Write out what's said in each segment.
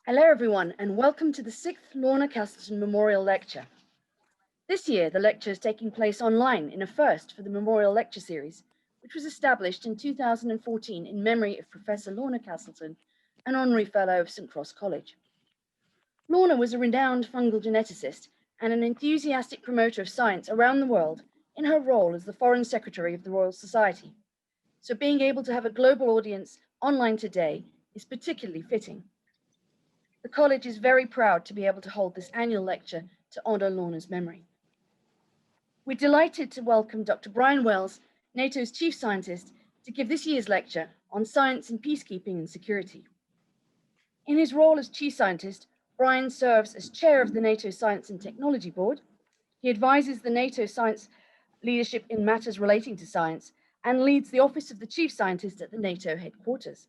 Hello everyone and welcome to the 6th Lorna Casselton Memorial Lecture. This year the lecture is taking place online in a first for the Memorial Lecture Series, which was established in 2014 in memory of Professor Lorna Casselton, an Honorary Fellow of St. Cross College. Lorna was a renowned fungal geneticist and an enthusiastic promoter of science around the world in her role as the Foreign Secretary of the Royal Society. So being able to have a global audience online today is particularly fitting. The college is very proud to be able to hold this annual lecture to honor Lorna's memory. We're delighted to welcome Dr. Bryan Wells, NATO's chief scientist, to give this year's lecture on science in peacekeeping and security. In his role as chief scientist, Bryan serves as chair of the NATO Science and Technology Board. He advises the NATO science leadership in matters relating to science and leads the Office of the Chief Scientist at the NATO headquarters.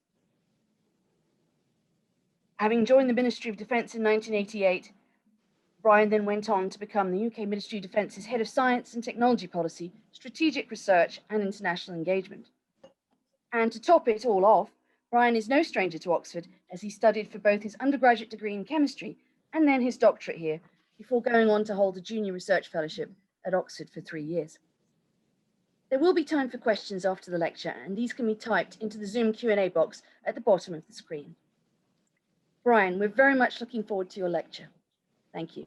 Having joined the Ministry of Defence in 1988, Bryan then went on to become the UK Ministry of Defence's Head of Science and Technology Policy, Strategic Research and International Engagement. And to top it all off, Bryan is no stranger to Oxford, as he studied for both his undergraduate degree in chemistry and then his doctorate here, before going on to hold a junior research fellowship at Oxford for 3 years. There will be time for questions after the lecture, and these can be typed into the Zoom Q&A box at the bottom of the screen. Bryan, we're very much looking forward to your lecture. Thank you.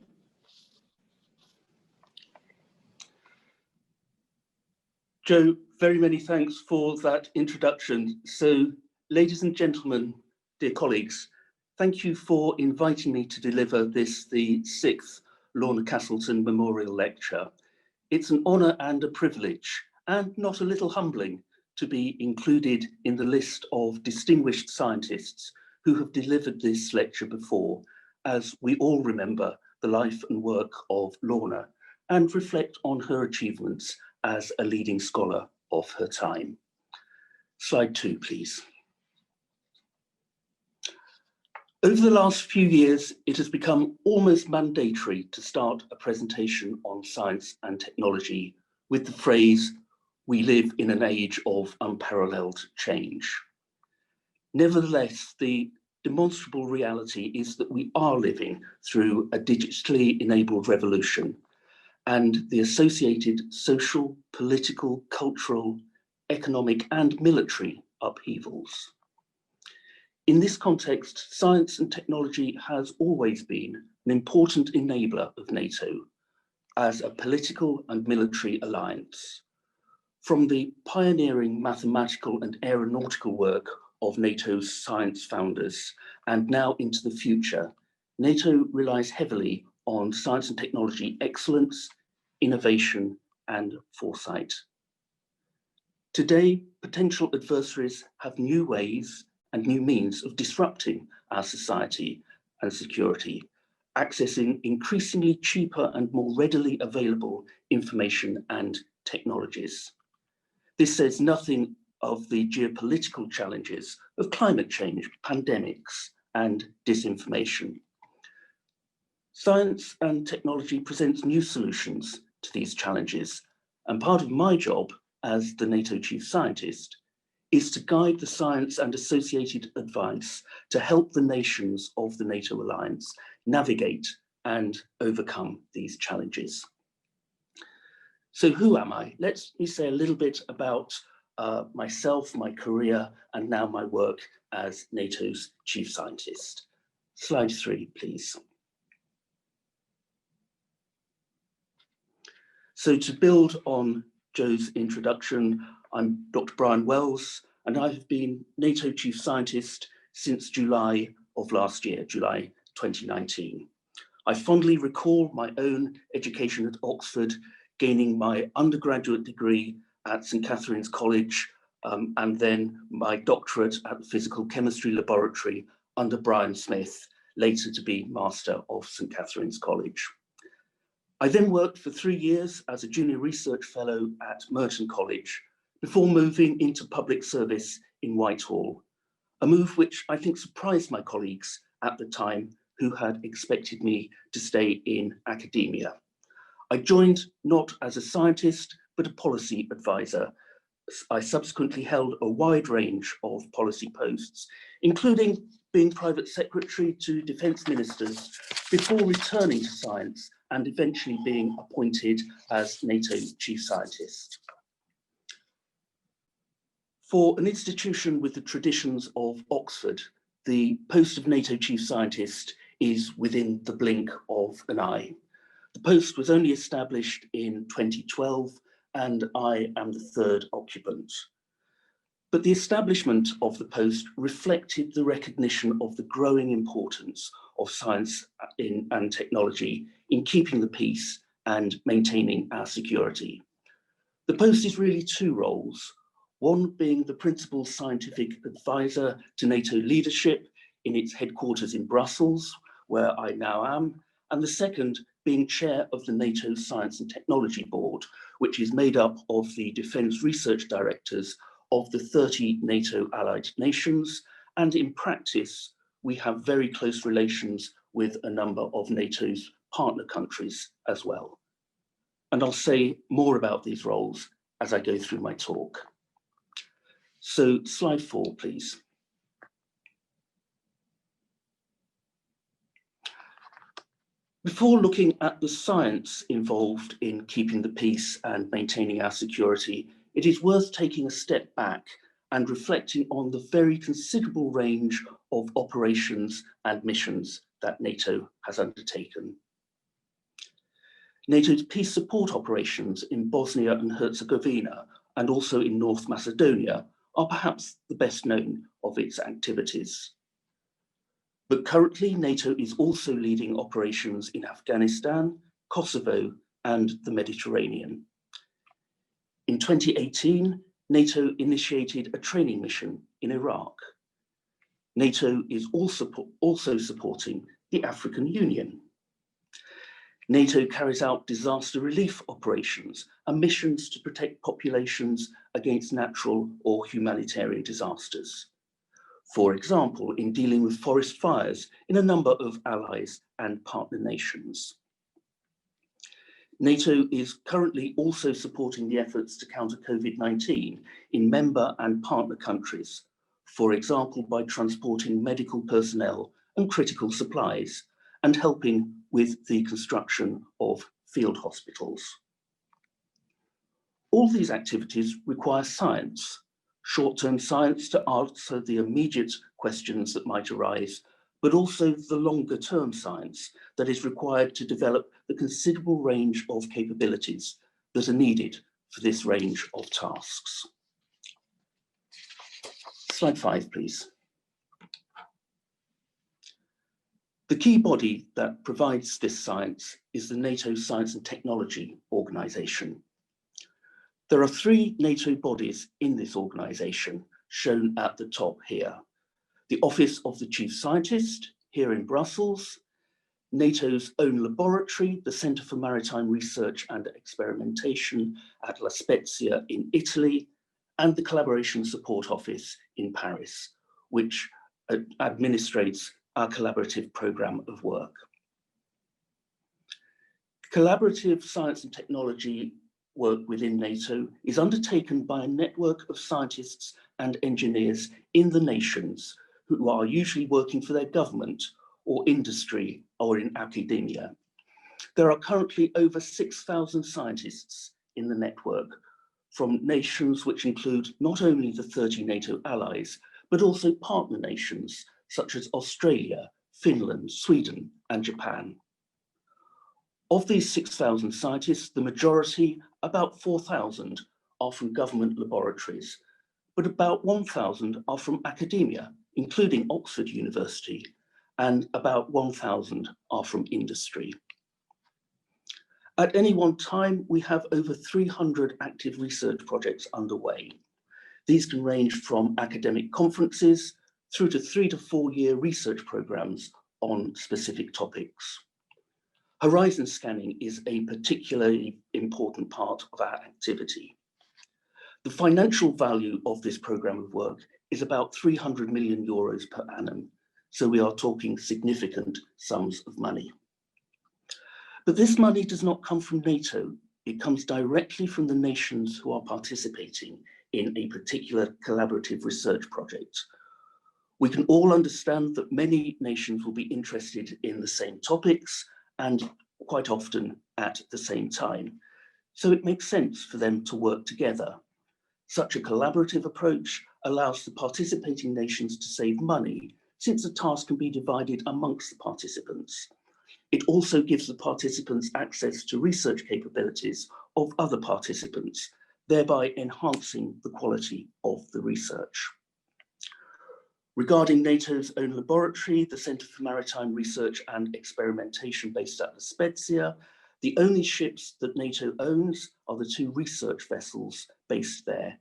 Joe, very many thanks for that introduction. So, ladies and gentlemen, dear colleagues, thank you for inviting me to deliver this, the 6th Lorna Casselton Memorial Lecture. It's an honour and a privilege, and not a little humbling, to be included in the list of distinguished scientists who have delivered this lecture before, as we all remember the life and work of Lorna and reflect on her achievements as a leading scholar of her time. Slide 2, please. Over the last few years, it has become almost mandatory to start a presentation on science and technology with the phrase, "We live in an age of unparalleled change." Nevertheless, the demonstrable reality is that we are living through a digitally enabled revolution, and the associated social, political, cultural, economic, and military upheavals. In this context, science and technology has always been an important enabler of NATO as a political and military alliance. From the pioneering mathematical and aeronautical work of NATO's science founders, and now into the future, NATO relies heavily on science and technology excellence, innovation, and foresight. Today, potential adversaries have new ways and new means of disrupting our society and security, accessing increasingly cheaper and more readily available information and technologies. This says nothing of the geopolitical challenges of climate change, pandemics, and disinformation. Science and technology presents new solutions to these challenges, and part of my job as the NATO chief scientist is to guide the science and associated advice to help the nations of the NATO alliance navigate and overcome these challenges. So who am I? Let me say a little bit about myself, my career, and now my work as NATO's chief scientist. Slide 3, please. So to build on Joe's introduction, I'm Dr. Bryan Wells, and I have been NATO chief scientist since July of last year, July 2019. I fondly recall my own education at Oxford, gaining my undergraduate degree at St. Catherine's College, and then my doctorate at the Physical Chemistry Laboratory under Brian Smith, later to be Master of St. Catherine's College. I then worked for 3 years as a junior research fellow at Merton College, before moving into public service in Whitehall, a move which I think surprised my colleagues at the time who had expected me to stay in academia. I joined not as a scientist, but a policy advisor. I subsequently held a wide range of policy posts, including being private secretary to defence ministers before returning to science and eventually being appointed as NATO chief scientist. For an institution with the traditions of Oxford, the post of NATO chief scientist is within the blink of an eye. The post was only established in 2012, and I am the third occupant. But the establishment of the post reflected the recognition of the growing importance of science and technology in keeping the peace and maintaining our security. The post is really two roles, one being the principal scientific advisor to NATO leadership in its headquarters in Brussels, where I now am, and the second being chair of the NATO Science and Technology Board, which is made up of the defence research directors of the 30 NATO allied nations, and in practice, we have very close relations with a number of NATO's partner countries as well. And I'll say more about these roles as I go through my talk. So slide 4, please. Before looking at the science involved in keeping the peace and maintaining our security, it is worth taking a step back and reflecting on the very considerable range of operations and missions that NATO has undertaken. NATO's peace support operations in Bosnia and Herzegovina and also in North Macedonia are perhaps the best known of its activities. But currently, NATO is also leading operations in Afghanistan, Kosovo, and the Mediterranean. In 2018, NATO initiated a training mission in Iraq. NATO is also supporting the African Union. NATO carries out disaster relief operations and missions to protect populations against natural or humanitarian disasters. For example, in dealing with forest fires in a number of allies and partner nations. NATO is currently also supporting the efforts to counter COVID-19 in member and partner countries, for example, by transporting medical personnel and critical supplies and helping with the construction of field hospitals. All these activities require science, short-term science to answer the immediate questions that might arise, but also the longer-term science that is required to develop the considerable range of capabilities that are needed for this range of tasks. Slide 5, please. The key body that provides this science is the NATO Science and Technology Organization. There are 3 NATO bodies in this organization, shown at the top here. The Office of the Chief Scientist, here in Brussels, NATO's own laboratory, the Centre for Maritime Research and Experimentation at La Spezia in Italy, and the Collaboration Support Office in Paris, which administrates our collaborative programme of work. Collaborative science and technology work within NATO is undertaken by a network of scientists and engineers in the nations who are usually working for their government or industry or in academia. There are currently over 6,000 scientists in the network from nations which include not only the 30 NATO allies, but also partner nations such as Australia, Finland, Sweden, and Japan. Of these 6,000 scientists, the majority, about 4,000, are from government laboratories, but about 1,000 are from academia, including Oxford University, and about 1,000 are from industry. At any one time, we have over 300 active research projects underway. These can range from academic conferences through to 3 to 4 year research programs on specific topics. Horizon scanning is a particularly important part of our activity. The financial value of this program of work is about 300 million euros per annum, so we are talking significant sums of money. But this money does not come from NATO. It comes directly from the nations who are participating in a particular collaborative research project. We can all understand that many nations will be interested in the same topics and quite often at the same time. So it makes sense for them to work together. Such a collaborative approach allows the participating nations to save money, since the task can be divided amongst the participants. It also gives the participants access to research capabilities of other participants, thereby enhancing the quality of the research. Regarding NATO's own laboratory, the Centre for Maritime Research and Experimentation based at La Spezia, the only ships that NATO owns are the 2 research vessels based there.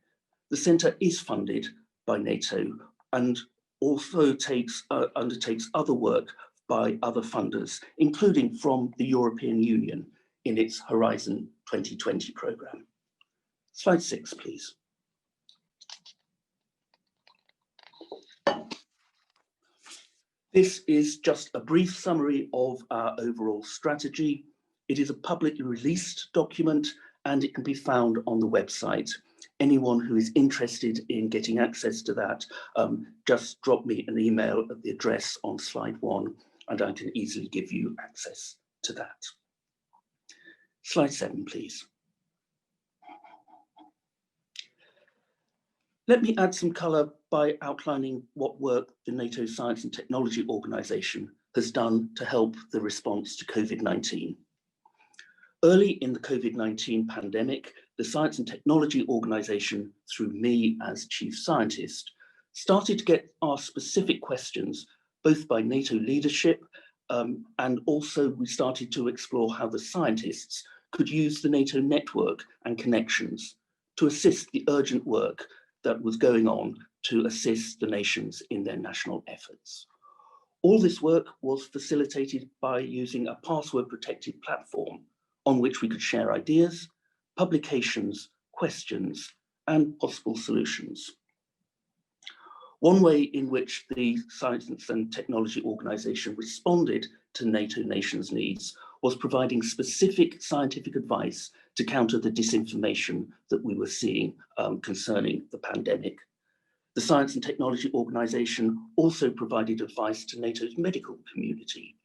The centre is funded by NATO and also undertakes other work by other funders, including from the European Union in its Horizon 2020 programme. Slide 6, please. This is just a brief summary of our overall strategy. It is a publicly released document and it can be found on the website. Anyone who is interested in getting access to that, just drop me an email at the address on slide 1 and I can easily give you access to that. Slide 7, please. Let me add some colour by outlining what work the NATO Science and Technology Organisation has done to help the response to COVID-19. Early in the COVID-19 pandemic, the Science and Technology Organisation, through me as Chief Scientist, started to get asked specific questions, both by NATO leadership, and also we started to explore how the scientists could use the NATO network and connections to assist the urgent work that was going on to assist the nations in their national efforts. All this work was facilitated by using a password-protected platform on which we could share ideas, publications, questions, and possible solutions. One way in which the Science and Technology Organisation responded to NATO nations' needs was providing specific scientific advice to counter the disinformation that we were seeing concerning the pandemic. The Science and Technology Organisation also provided advice to NATO's medical community,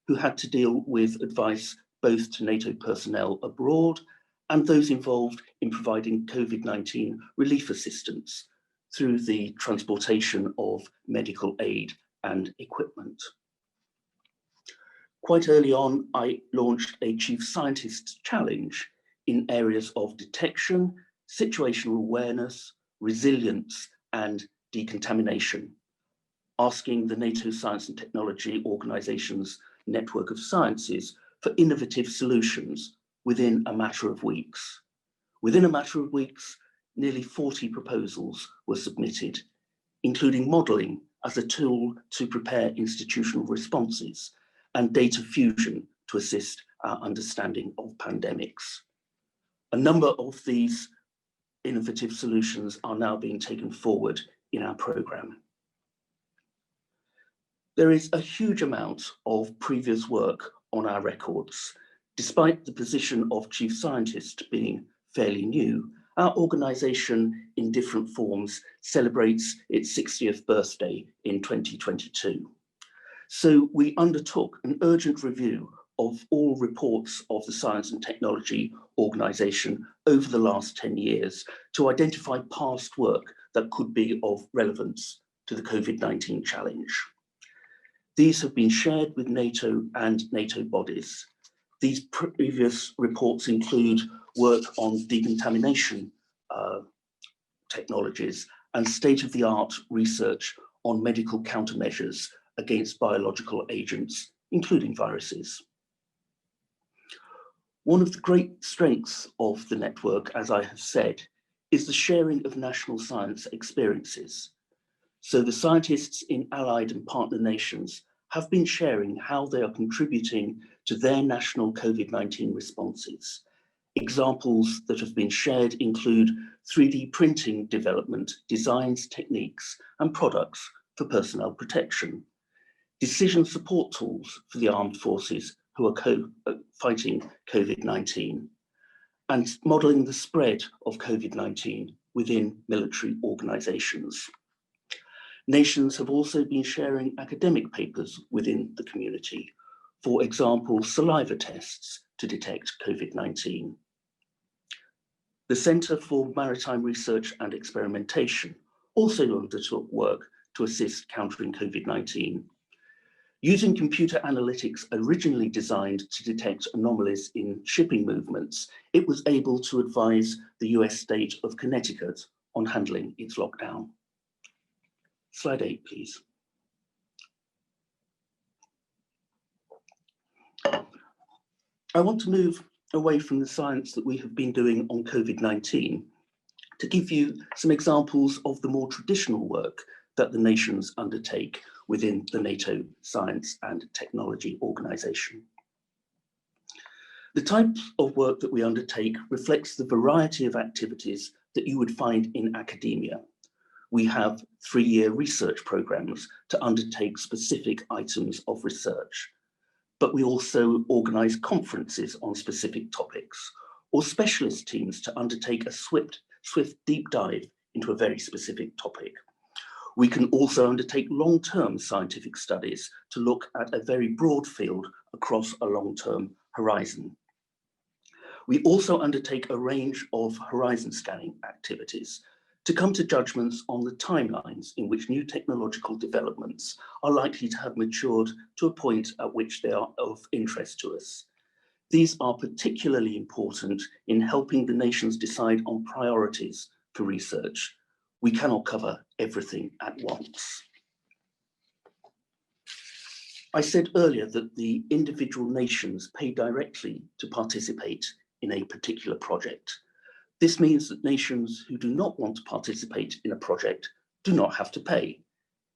who had to deal with advice both to NATO personnel abroad and those involved in providing COVID-19 relief assistance through the transportation of medical aid and equipment. Quite early on, I launched a Chief Scientist Challenge in areas of detection, situational awareness, resilience, and decontamination, asking the NATO Science and Technology Organisation's network of sciences for innovative solutions within a matter of weeks. Within a matter of weeks, nearly 40 proposals were submitted, including modelling as a tool to prepare institutional responses and data fusion to assist our understanding of pandemics. A number of these innovative solutions are now being taken forward in our programme. There is a huge amount of previous work on our records. Despite the position of Chief Scientist being fairly new, our organisation in different forms celebrates its 60th birthday in 2022. So we undertook an urgent review of all reports of the Science and Technology Organisation over the last 10 years to identify past work that could be of relevance to the COVID-19 challenge. These have been shared with NATO and NATO bodies. These previous reports include work on decontamination technologies and state-of-the-art research on medical countermeasures against biological agents, including viruses. One of the great strengths of the network, as I have said, is the sharing of national science experiences. So the scientists in allied and partner nations have been sharing how they are contributing to their national COVID-19 responses. Examples that have been shared include 3D printing development, designs, techniques, and products for personnel protection, decision support tools for the armed forces who are fighting COVID-19, and modelling the spread of COVID-19 within military organisations. Nations have also been sharing academic papers within the community, for example, saliva tests to detect COVID-19. The Centre for Maritime Research and Experimentation also undertook work to assist countering COVID-19. Using computer analytics originally designed to detect anomalies in shipping movements, it was able to advise the US state of Connecticut on handling its lockdown. Slide 8, please. I want to move away from the science that we have been doing on COVID-19 to give you some examples of the more traditional work that the nations undertake within the NATO Science and Technology Organization. The type of work that we undertake reflects the variety of activities that you would find in academia. We have 3-year research programs to undertake specific items of research, but we also organize conferences on specific topics or specialist teams to undertake a swift deep dive into a very specific topic. We can also undertake long-term scientific studies to look at a very broad field across a long-term horizon. We also undertake a range of horizon scanning activities to come to judgments on the timelines in which new technological developments are likely to have matured to a point at which they are of interest to us. These are particularly important in helping the nations decide on priorities for research. We cannot cover everything at once. I said earlier that the individual nations pay directly to participate in a particular project. This means that nations who do not want to participate in a project do not have to pay.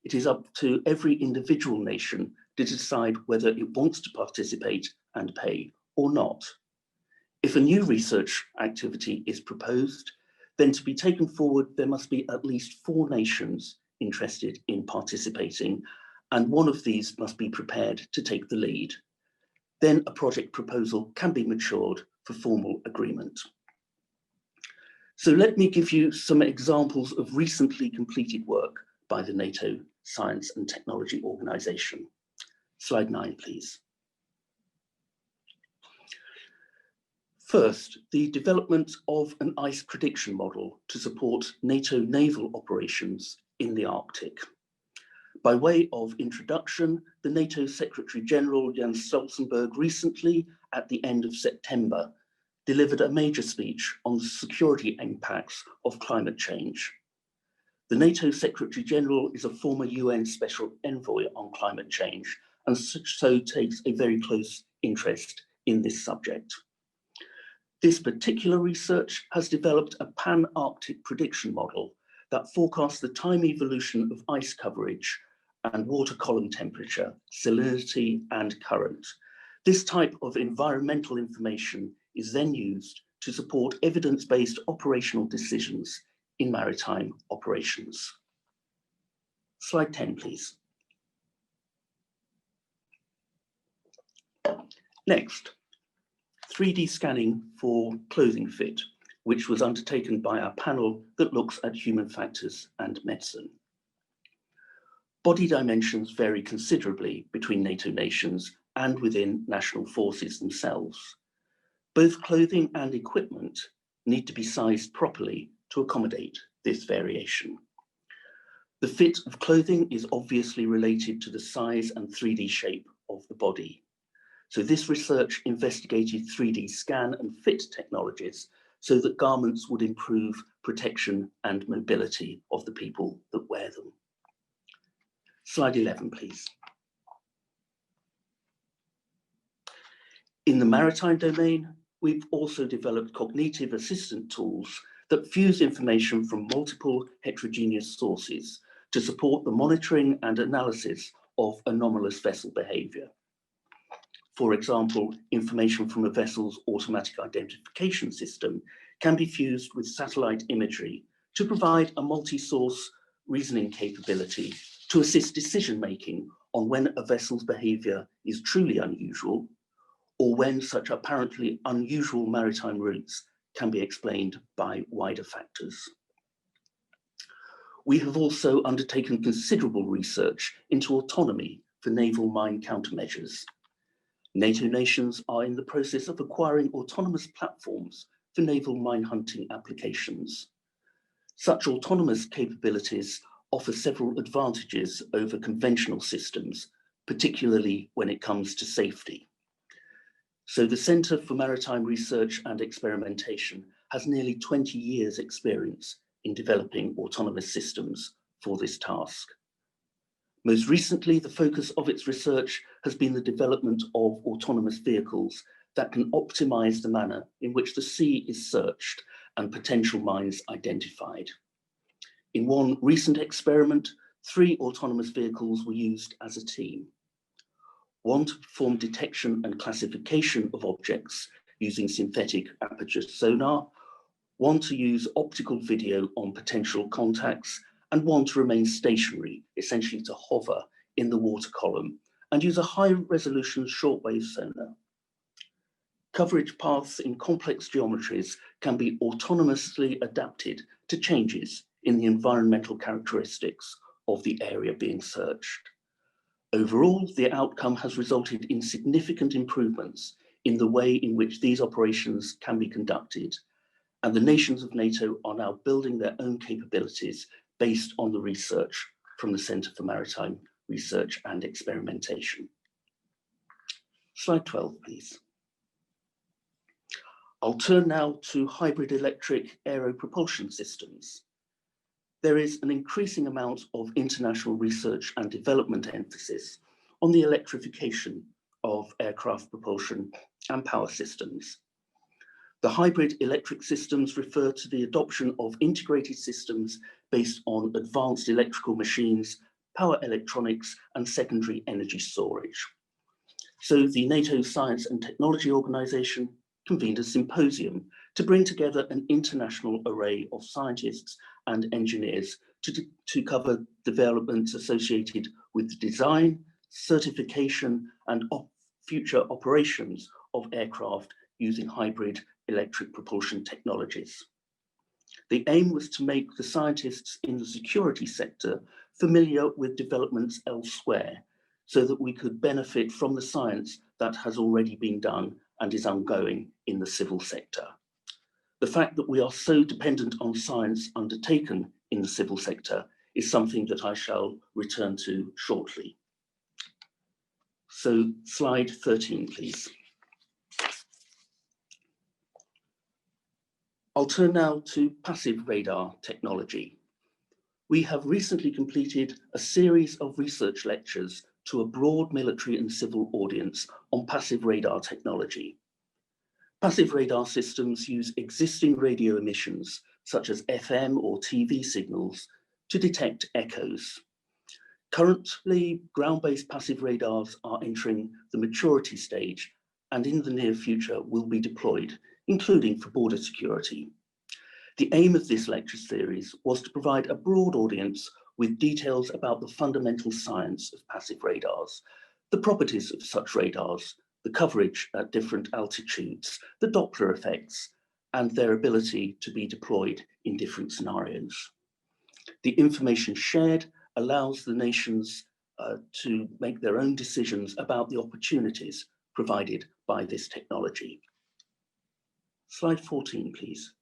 It is up to every individual nation to decide whether it wants to participate and pay or not. If a new research activity is proposed, then to be taken forward, there must be at least 4 nations interested in participating, and one of these must be prepared to take the lead. Then a project proposal can be matured for formal agreement. So let me give you some examples of recently completed work by the NATO Science and Technology Organization. Slide 9, please. First, the development of an ice prediction model to support NATO naval operations in the Arctic. By way of introduction, the NATO Secretary General Jens Stoltenberg recently, at the end of September, delivered a major speech on the security impacts of climate change. The NATO Secretary General is a former UN Special Envoy on climate change and so takes a very close interest in this subject. This particular research has developed a pan-Arctic prediction model that forecasts the time evolution of ice coverage and water column temperature, salinity, and current. This type of environmental information is then used to support evidence-based operational decisions in maritime operations. Slide 10, please. Next, 3D scanning for clothing fit, which was undertaken by our panel that looks at human factors and medicine. Body dimensions vary considerably between NATO nations and within national forces themselves. Both clothing and equipment need to be sized properly to accommodate this variation. The fit of clothing is obviously related to the size and 3D shape of the body. So this research investigated 3D scan and fit technologies so that garments would improve protection and mobility of the people that wear them. Slide 11, please. In the maritime domain, we've also developed cognitive assistant tools that fuse information from multiple heterogeneous sources to support the monitoring and analysis of anomalous vessel behavior. For example, information from a vessel's automatic identification system can be fused with satellite imagery to provide a multi-source reasoning capability to assist decision-making on when a vessel's behavior is truly unusual or when such apparently unusual maritime routes can be explained by wider factors. We have also undertaken considerable research into autonomy for naval mine countermeasures. NATO nations are in the process of acquiring autonomous platforms for naval mine hunting applications. Such autonomous capabilities offer several advantages over conventional systems, particularly when it comes to safety. So the Centre for Maritime Research and Experimentation has nearly 20 years' experience in developing autonomous systems for this task. Most recently, the focus of its research has been the development of autonomous vehicles that can optimize the manner in which the sea is searched and potential mines identified. In one recent experiment, 3 autonomous vehicles were used as a team. One to perform detection and classification of objects using synthetic aperture sonar, one to use optical video on potential contacts, and one to remain stationary, essentially to hover in the water column, and use a high-resolution shortwave sonar. Coverage paths in complex geometries can be autonomously adapted to changes in the environmental characteristics of the area being searched. Overall, the outcome has resulted in significant improvements in the way in which these operations can be conducted, and the nations of NATO are now building their own capabilities based on the research from the Centre for Maritime Research and Experimentation. Slide 12, please. I'll turn now to hybrid electric aero propulsion systems. There is an increasing amount of international research and development emphasis on the electrification of aircraft propulsion and power systems. The hybrid electric systems refer to the adoption of integrated systems based on advanced electrical machines, power electronics, and secondary energy storage. So the NATO Science and Technology Organization convened a symposium to bring together an international array of scientists and engineers to cover developments associated with the design, certification, and future operations of aircraft using hybrid electric propulsion technologies. The aim was to make the scientists in the security sector familiar with developments elsewhere, so that we could benefit from the science that has already been done and is ongoing in the civil sector. The fact that we are so dependent on science undertaken in the civil sector is something that I shall return to shortly. So slide 13, please. I'll turn now to passive radar technology. We have recently completed a series of research lectures to a broad military and civil audience on passive radar technology. Passive radar systems use existing radio emissions, such as FM or TV signals, to detect echoes. Currently, ground-based passive radars are entering the maturity stage and in the near future will be deployed, including for border security. The aim of this lecture series was to provide a broad audience with details about the fundamental science of passive radars, the properties of such radars, the coverage at different altitudes, the Doppler effects, and their ability to be deployed in different scenarios. The information shared allows the nations to make their own decisions about the opportunities provided by this technology. Slide 14, please.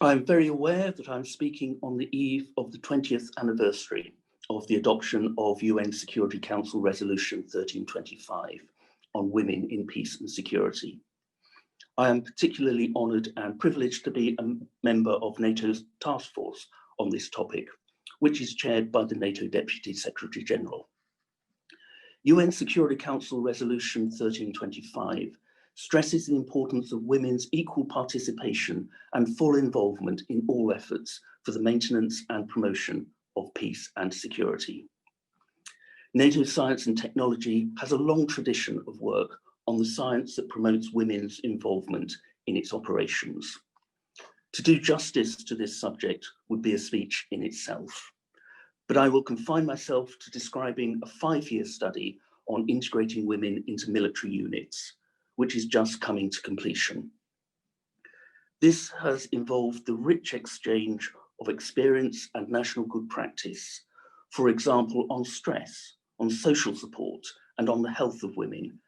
I'm very aware that I'm speaking on the eve of the 20th anniversary of the adoption of UN Security Council Resolution 1325 on women in peace and security. I am particularly honoured and privileged to be a member of NATO's task force on this topic, which is chaired by the NATO Deputy Secretary General. UN Security Council Resolution 1325 stresses the importance of women's equal participation and full involvement in all efforts for the maintenance and promotion of peace and security. NATO Science and Technology has a long tradition of work on the science that promotes women's involvement in its operations. To do justice to this subject would be a speech in itself, but I will confine myself to describing a 5-year study on integrating women into military units, which is just coming to completion. This has involved the rich exchange of experience and national good practice, for example, on stress, on social support, and on the health of women,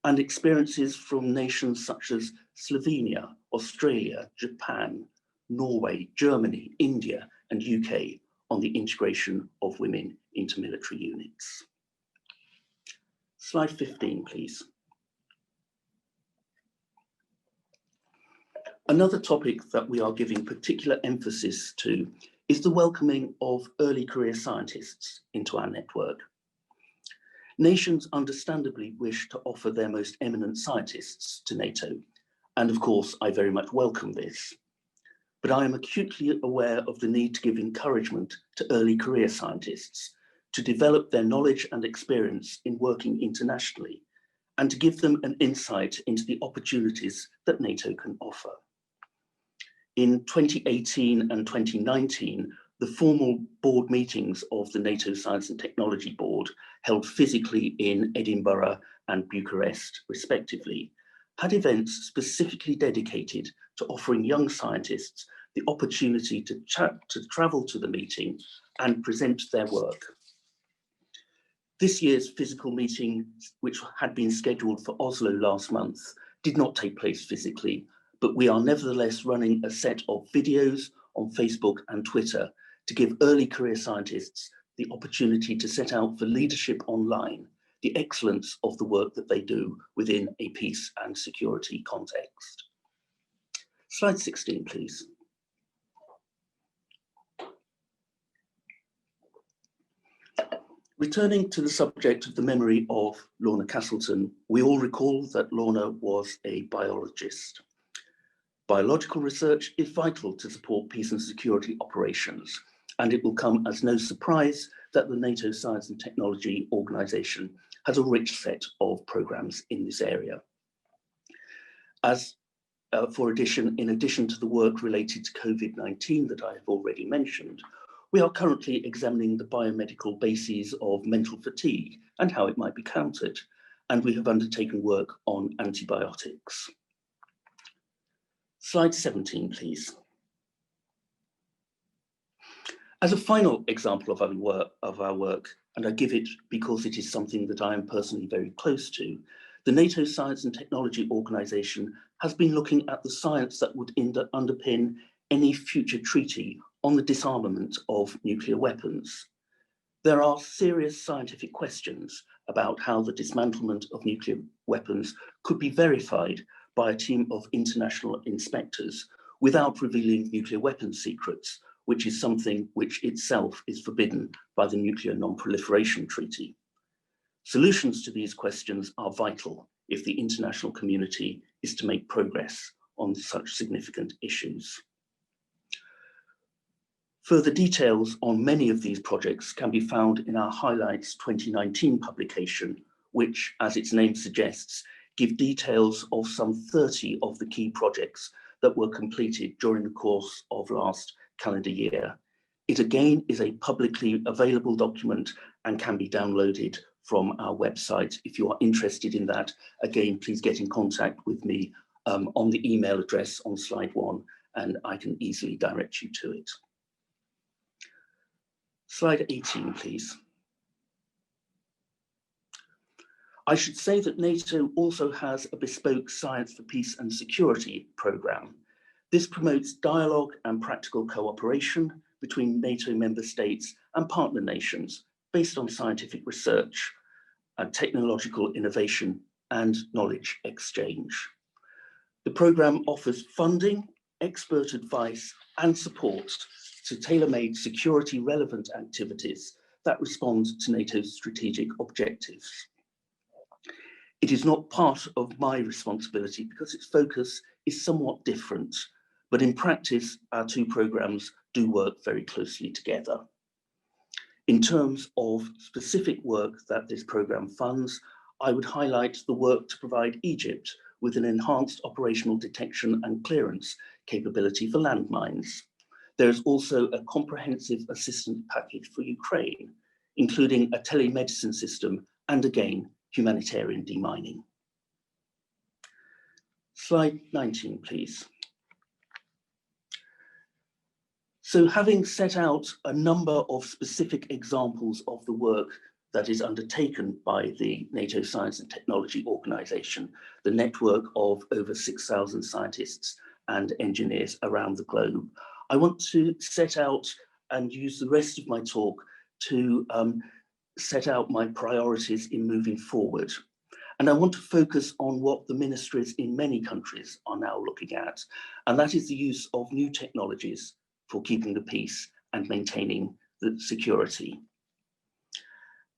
and experiences from nations such as Slovenia, Australia, Japan, Norway, Germany, India, and UK on the integration of women into military units. Slide 15, please. Another topic that we are giving particular emphasis to is the welcoming of early career scientists into our network. Nations understandably wish to offer their most eminent scientists to NATO, and of course, I very much welcome this. But I am acutely aware of the need to give encouragement to early career scientists to develop their knowledge and experience in working internationally, and to give them an insight into the opportunities that NATO can offer. In 2018 and 2019, the formal board meetings of the NATO Science and Technology Board, held physically in Edinburgh and Bucharest, respectively, had events specifically dedicated to offering young scientists the opportunity to travel to the meeting and present their work. This year's physical meeting, which had been scheduled for Oslo last month, did not take place physically, but we are nevertheless running a set of videos on Facebook and Twitter to give early career scientists the opportunity to set out for leadership online, the excellence of the work that they do within a peace and security context. Slide 16, please. Returning to the subject of the memory of Lorna Casselton, we all recall that Lorna was a biologist. Biological research is vital to support peace and security operations, and it will come as no surprise that the NATO Science and Technology Organization has a rich set of programs in this area. In addition to the work related to COVID-19 that I have already mentioned, we are currently examining the biomedical bases of mental fatigue and how it might be countered, and we have undertaken work on antibiotics. Slide 17, please. As a final example of our work, and I give it because it is something that I am personally very close to, the NATO Science and Technology Organization has been looking at the science that would underpin any future treaty on the disarmament of nuclear weapons. There are serious scientific questions about how the dismantlement of nuclear weapons could be verified by a team of international inspectors without revealing nuclear weapons secrets, which is something which itself is forbidden by the Nuclear Non-Proliferation Treaty. Solutions to these questions are vital if the international community is to make progress on such significant issues. Further details on many of these projects can be found in our Highlights 2019 publication, which, as its name suggests, give details of some 30 of the key projects that were completed during the course of last calendar year. It again is a publicly available document and can be downloaded from our website. If you are interested in that, again, please get in contact with me on the email address on slide 1, and I can easily direct you to it. Slide 18, please. I should say that NATO also has a bespoke Science for Peace and Security programme. This promotes dialogue and practical cooperation between NATO member states and partner nations based on scientific research and technological innovation and knowledge exchange. The programme offers funding, expert advice and support to tailor-made security relevant activities that respond to NATO's strategic objectives. It is not part of my responsibility because its focus is somewhat different, but in practice, our two programmes do work very closely together. In terms of specific work that this programme funds, I would highlight the work to provide Egypt with an enhanced operational detection and clearance capability for landmines. There is also a comprehensive assistance package for Ukraine, including a telemedicine system and again, humanitarian demining. Slide 19, please. So having set out a number of specific examples of the work that is undertaken by the NATO Science and Technology Organization, the network of over 6,000 scientists and engineers around the globe, I want to set out and use the rest of my talk to set out my priorities in moving forward. And I want to focus on what the ministries in many countries are now looking at, and that is the use of new technologies for keeping the peace and maintaining the security.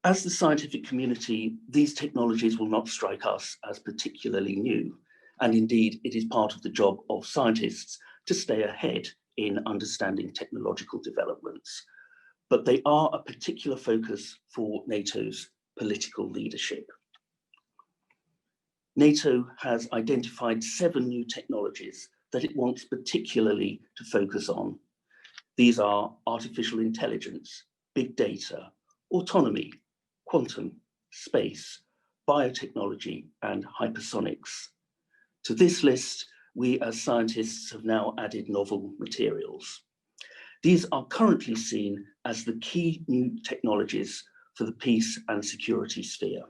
As the scientific community, these technologies will not strike us as particularly new, and indeed it is part of the job of scientists to stay ahead in understanding technological developments. But they are a particular focus for NATO's political leadership. NATO has identified 7 new technologies that it wants particularly to focus on. These are artificial intelligence, big data, autonomy, quantum, space, biotechnology, and hypersonics. To this list, we as scientists have now added novel materials. These are currently seen as the key new technologies for the peace and security sphere.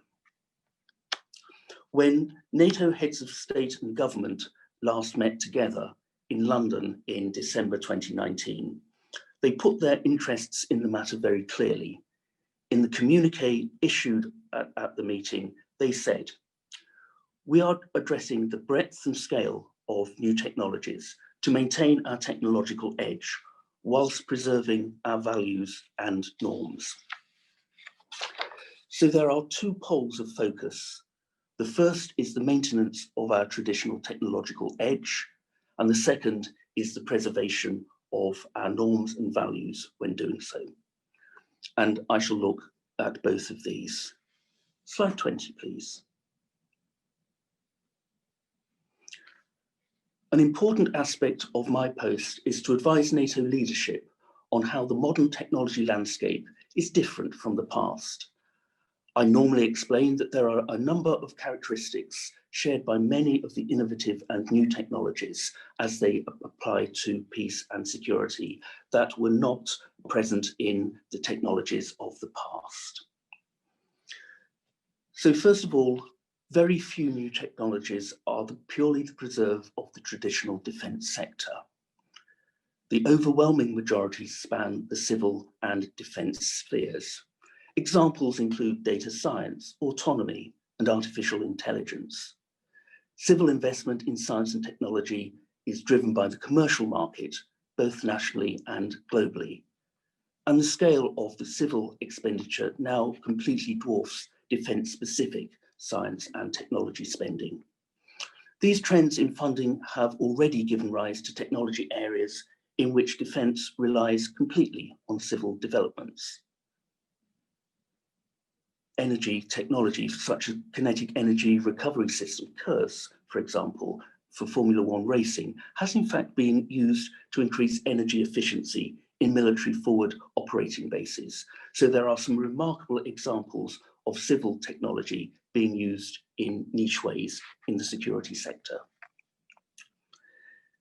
When NATO heads of state and government last met together in London in December 2019, they put their interests in the matter very clearly. In the communique issued at the meeting, they said, "We are addressing the breadth and scale of new technologies to maintain our technological edge whilst preserving our values and norms." So there are 2 poles of focus. The first is the maintenance of our traditional technological edge, and the second is the preservation of our norms and values when doing so. And I shall look at both of these. Slide 20, please. An important aspect of my post is to advise NATO leadership on how the modern technology landscape is different from the past. I normally explain that there are a number of characteristics shared by many of the innovative and new technologies as they apply to peace and security that were not present in the technologies of the past. So first of all, very few new technologies are purely the preserve of the traditional defence sector. The overwhelming majority span the civil and defence spheres. Examples include data science, autonomy, and artificial intelligence. Civil investment in science and technology is driven by the commercial market, both nationally and globally. And the scale of the civil expenditure now completely dwarfs defence-specific science and technology spending. These trends in funding have already given rise to technology areas in which defence relies completely on civil developments. Energy technology such as kinetic energy recovery system, KERS, for example, for Formula One racing, has in fact been used to increase energy efficiency in military forward operating bases. So there are some remarkable examples of civil technology being used in niche ways in the security sector.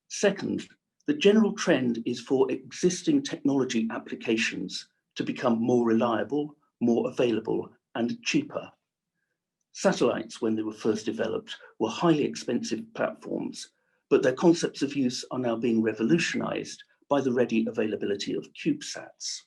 Second, the general trend is for existing technology applications to become more reliable, more available, and cheaper. Satellites, when they were first developed, were highly expensive platforms, but their concepts of use are now being revolutionized by the ready availability of CubeSats.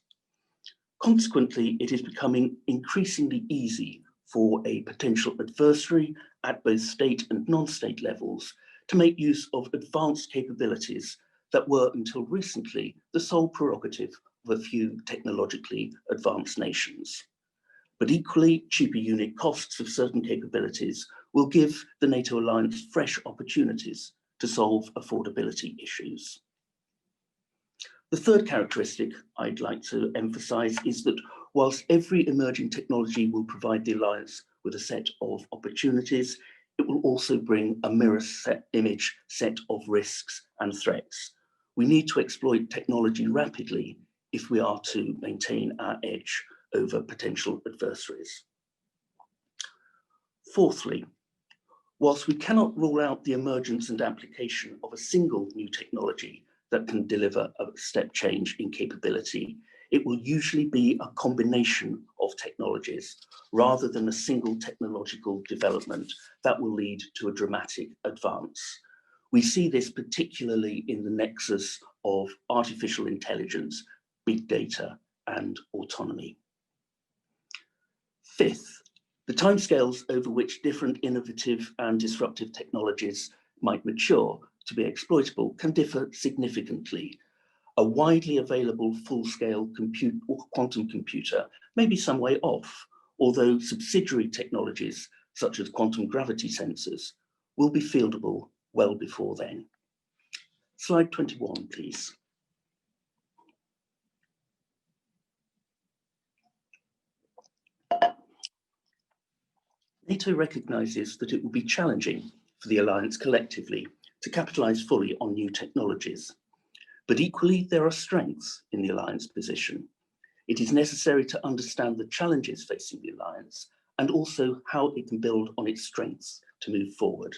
Consequently, it is becoming increasingly easy for a potential adversary at both state and non-state levels to make use of advanced capabilities that were until recently the sole prerogative of a few technologically advanced nations. But equally, cheaper unit costs of certain capabilities will give the NATO alliance fresh opportunities to solve affordability issues. The third characteristic I'd like to emphasize is that whilst every emerging technology will provide the alliance with a set of opportunities, it will also bring a mirror image set of risks and threats. We need to exploit technology rapidly if we are to maintain our edge over potential adversaries. Fourthly, whilst we cannot rule out the emergence and application of a single new technology that can deliver a step change in capability, it will usually be a combination of technologies rather than a single technological development that will lead to a dramatic advance. We see this particularly in the nexus of artificial intelligence, big data, and autonomy. Fifth, the timescales over which different innovative and disruptive technologies might mature to be exploitable can differ significantly. A widely available full-scale quantum computer may be some way off, although subsidiary technologies such as quantum gravity sensors will be fieldable well before then. Slide 21, please. NATO recognizes that it will be challenging for the alliance collectively to capitalize fully on new technologies. But equally, there are strengths in the alliance position. It is necessary to understand the challenges facing the alliance and also how it can build on its strengths to move forward.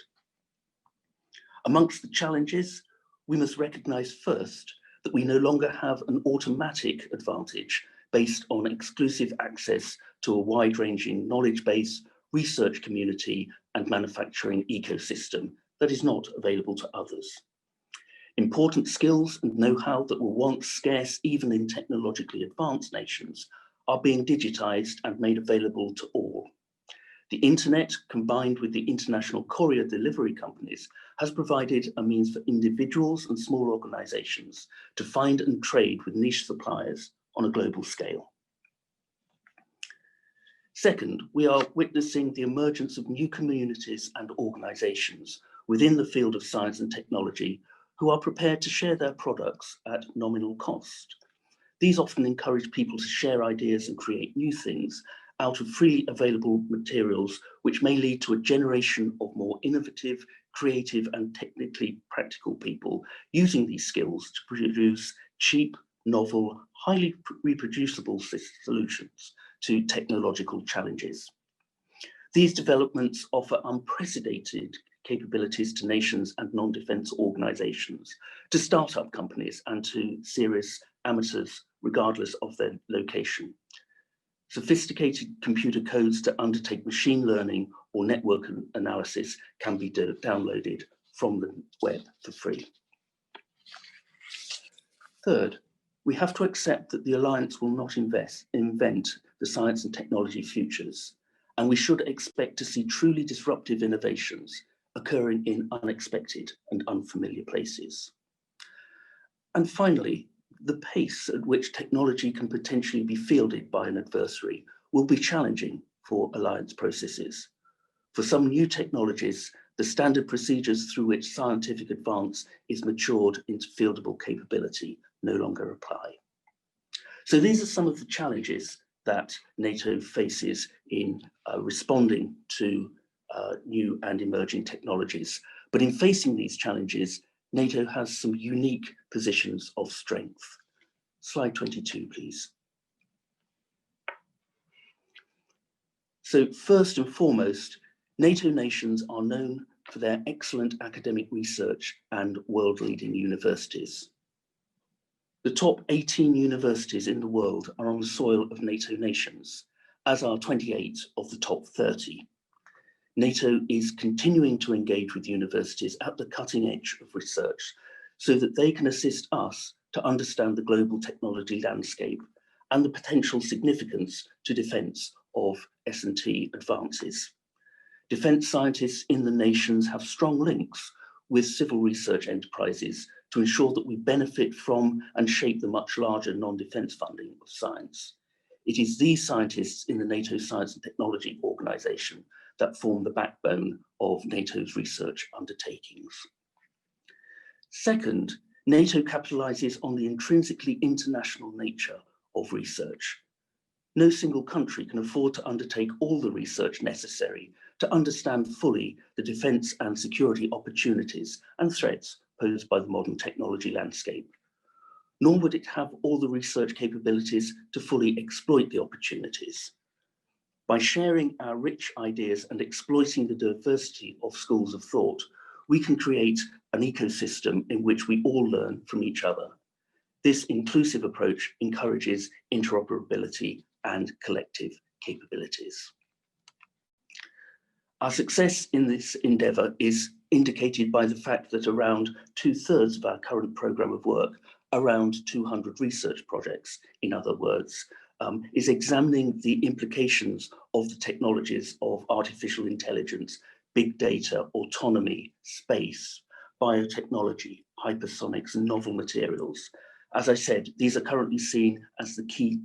Amongst the challenges, we must recognize first that we no longer have an automatic advantage based on exclusive access to a wide-ranging knowledge base, research community, and manufacturing ecosystem that is not available to others. Important skills and know-how that were once scarce even in technologically advanced nations are being digitized and made available to all. The internet, combined with the international courier delivery companies, has provided a means for individuals and small organizations to find and trade with niche suppliers on a global scale. Second, we are witnessing the emergence of new communities and organizations within the field of science and technology who are prepared to share their products at nominal cost. These often encourage people to share ideas and create new things out of freely available materials, which may lead to a generation of more innovative, creative, and technically practical people using these skills to produce cheap, novel, highly reproducible solutions to technological challenges. These developments offer unprecedented capabilities to nations and non-defense organizations, to startup companies and to serious amateurs, regardless of their location. Sophisticated computer codes to undertake machine learning or network analysis can be downloaded from the web for free. Third, we have to accept that the alliance will not invent the science and technology futures, and we should expect to see truly disruptive innovations occurring in unexpected and unfamiliar places. And finally, the pace at which technology can potentially be fielded by an adversary will be challenging for alliance processes. For some new technologies, the standard procedures through which scientific advance is matured into fieldable capability no longer apply. So these are some of the challenges that NATO faces in responding to new and emerging technologies. But in facing these challenges, NATO has some unique positions of strength. Slide 22, please. So first and foremost, NATO nations are known for their excellent academic research and world-leading universities. The top 18 universities in the world are on the soil of NATO nations, as are 28 of the top 30. NATO is continuing to engage with universities at the cutting edge of research so that they can assist us to understand the global technology landscape and the potential significance to defence of S&T advances. Defence scientists in the nations have strong links with civil research enterprises to ensure that we benefit from and shape the much larger non-defence funding of science. It is these scientists in the NATO Science and Technology Organization that form the backbone of NATO's research undertakings. Second, NATO capitalizes on the intrinsically international nature of research. No single country can afford to undertake all the research necessary to understand fully the defense and security opportunities and threats posed by the modern technology landscape. Nor would it have all the research capabilities to fully exploit the opportunities. By sharing our rich ideas and exploiting the diversity of schools of thought, we can create an ecosystem in which we all learn from each other. This inclusive approach encourages interoperability and collective capabilities. Our success in this endeavour is indicated by the fact that around 2/3 of our current programme of work, around 200 research projects, in other words, is examining the implications of the technologies of artificial intelligence, big data, autonomy, space, biotechnology, hypersonics, and novel materials. As I said, these are currently seen as the key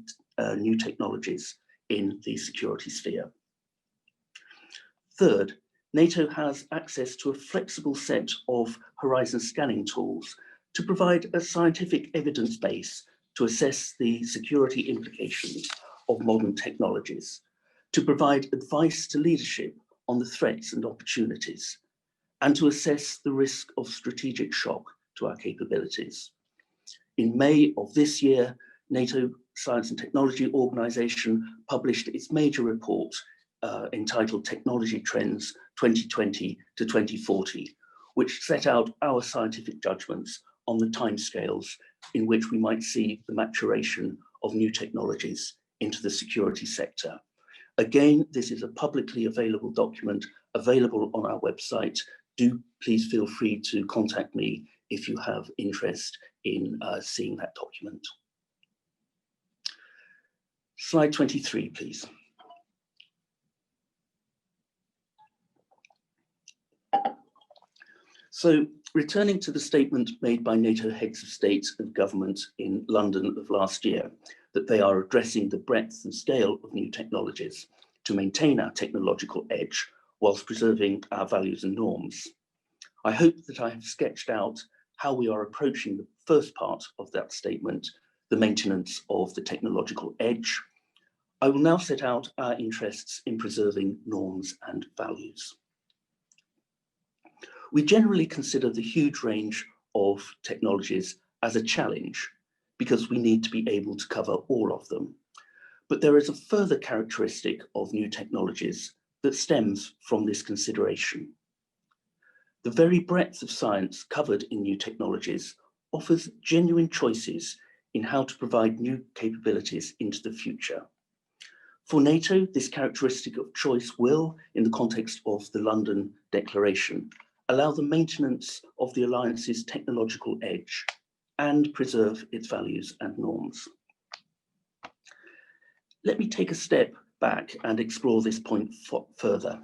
new technologies in the security sphere. Third, NATO has access to a flexible set of horizon scanning tools to provide a scientific evidence base to assess the security implications of modern technologies, to provide advice to leadership on the threats and opportunities, and to assess the risk of strategic shock to our capabilities. In May of this year, NATO Science and Technology Organization published its major report entitled Technology Trends 2020 to 2040, which set out our scientific judgments on the timescales in which we might see the maturation of new technologies into the security sector. Again, this is a publicly available document available on our website. Do please feel free to contact me if you have interest in seeing that document. Slide 23, please. So, returning to the statement made by NATO heads of state and government in London of last year, that they are addressing the breadth and scale of new technologies to maintain our technological edge whilst preserving our values and norms. I hope that I have sketched out how we are approaching the first part of that statement, the maintenance of the technological edge. I will now set out our interests in preserving norms and values. We generally consider the huge range of technologies as a challenge because we need to be able to cover all of them. But there is a further characteristic of new technologies that stems from this consideration. The very breadth of science covered in new technologies offers genuine choices in how to provide new capabilities into the future. For NATO, this characteristic of choice will, in the context of the London Declaration, allow the maintenance of the alliance's technological edge and preserve its values and norms. Let me take a step back and explore this point further.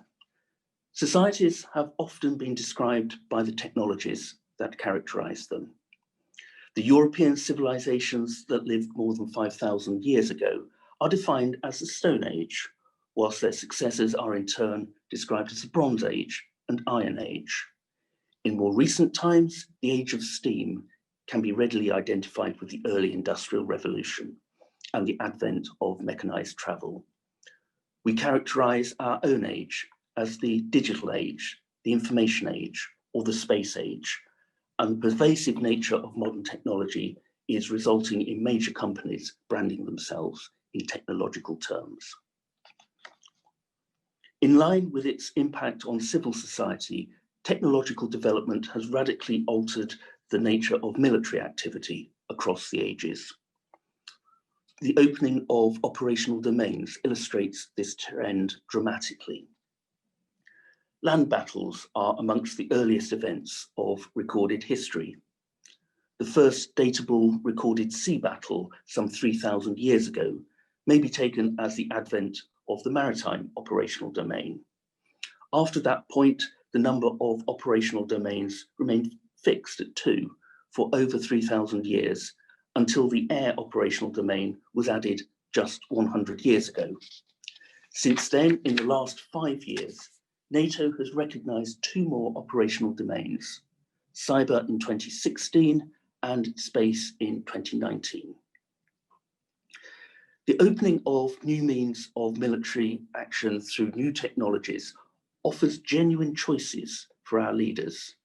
Societies have often been described by the technologies that characterize them. The European civilizations that lived more than 5,000 years ago are defined as the Stone Age, whilst their successors are in turn described as the Bronze Age and Iron Age. In more recent times, the age of steam can be readily identified with the early Industrial Revolution and the advent of mechanized travel. We characterize our own age as the digital age, the information age, or the space age, and the pervasive nature of modern technology is resulting in major companies branding themselves in technological terms. In line with its impact on civil society, technological development has radically altered the nature of military activity across the ages. The opening of operational domains illustrates this trend dramatically. Land battles are amongst the earliest events of recorded history. The first datable recorded sea battle some 3,000 years ago may be taken as the advent of the maritime operational domain. After that point, the number of operational domains remained fixed at 2 for over 3,000 years until the air operational domain was added just 100 years ago. Since then, in the last 5 years, NATO has recognized 2 more operational domains, cyber in 2016 and space in 2019. The opening of new means of military action through new technologies offers genuine choices for our leaders.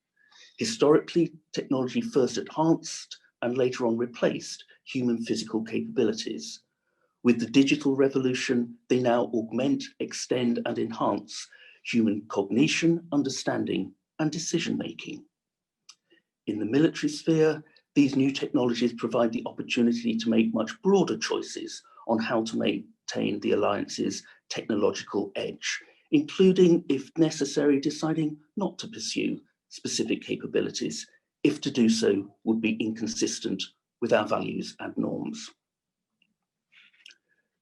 Historically, technology first enhanced and later on replaced human physical capabilities. With the digital revolution, they now augment, extend, and enhance human cognition, understanding, and decision-making. In the military sphere, these new technologies provide the opportunity to make much broader choices on how to maintain the alliance's technological edge, including, if necessary, deciding not to pursue specific capabilities, if to do so would be inconsistent with our values and norms.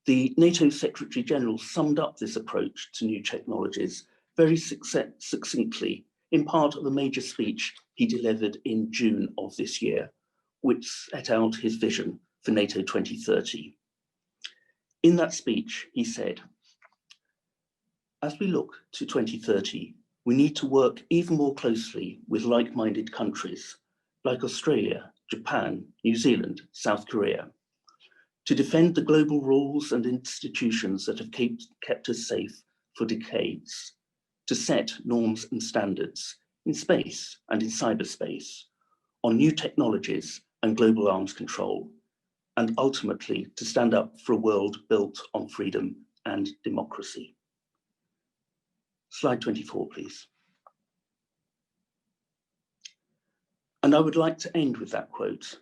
The NATO Secretary General summed up this approach to new technologies very succinctly in part of a major speech he delivered in June of this year, which set out his vision for NATO 2030. In that speech, he said, "As we look to 2030, we need to work even more closely with like-minded countries like Australia, Japan, New Zealand, South Korea, to defend the global rules and institutions that have kept us safe for decades, to set norms and standards in space and in cyberspace, on new technologies and global arms control, and ultimately to stand up for a world built on freedom and democracy." Slide 24, please. And I would like to end with that quote.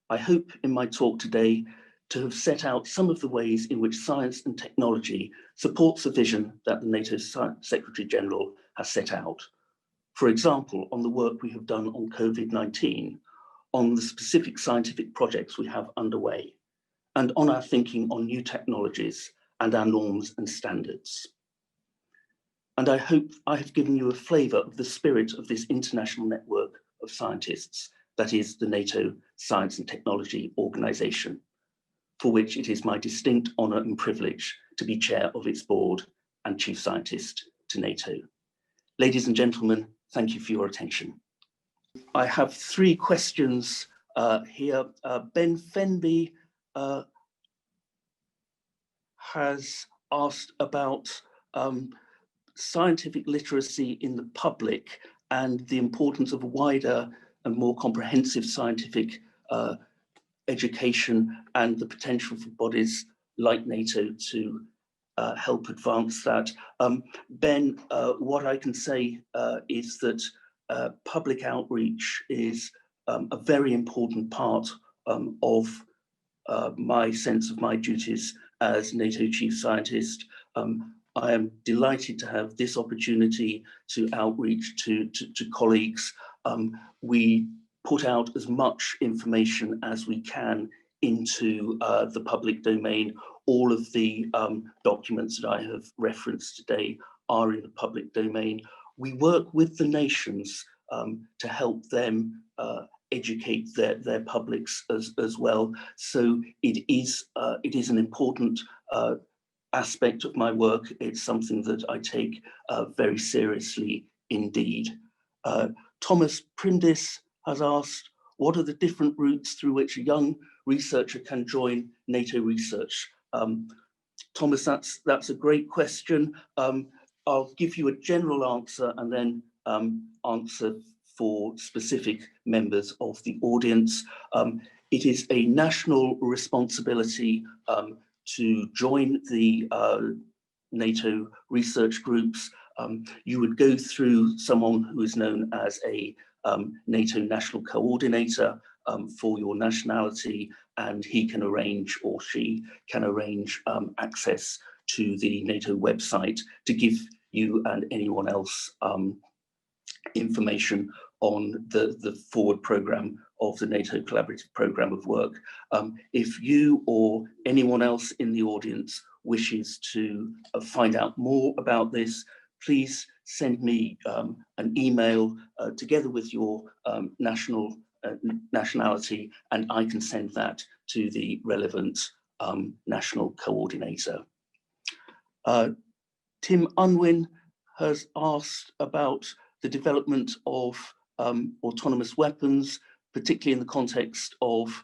I hope in my talk today to have set out some of the ways in which science and technology supports the vision that the NATO Secretary General has set out. For example, on the work we have done on COVID-19, on the specific scientific projects we have underway, and on our thinking on new technologies and our norms and standards. And I hope I have given you a flavour of the spirit of this international network of scientists, that is the NATO Science and Technology Organisation, for which it is my distinct honour and privilege to be chair of its board and chief scientist to NATO. Ladies and gentlemen, thank you for your attention. I have three questions here. Ben Fenby has asked about scientific literacy in the public and the importance of a wider and more comprehensive scientific education and the potential for bodies like NATO to help advance that. Ben, what I can say is that public outreach is a very important part of my sense of my duties as NATO Chief Scientist. I am delighted to have this opportunity to outreach to colleagues. We put out as much information as we can into the public domain. All of the documents that I have referenced today are in the public domain. We work with the nations to help them educate their publics as well. So it is an important aspect of my work. It's something that I take very seriously indeed. Thomas Prindis has asked, what are the different routes through which a young researcher can join NATO research? Thomas, that's a great question. I'll give you a general answer and then answer for specific members of the audience. It is a national responsibility to join the NATO research groups. You would go through someone who is known as a NATO national coordinator for your nationality, and he can arrange, or she can arrange, access to the NATO website to give you and anyone else information on the forward programme of the NATO collaborative programme of work. If you or anyone else in the audience wishes to find out more about this, please send me an email together with your nationality, and I can send that to the relevant national coordinator. Tim Unwin has asked about the development of autonomous weapons, particularly in the context of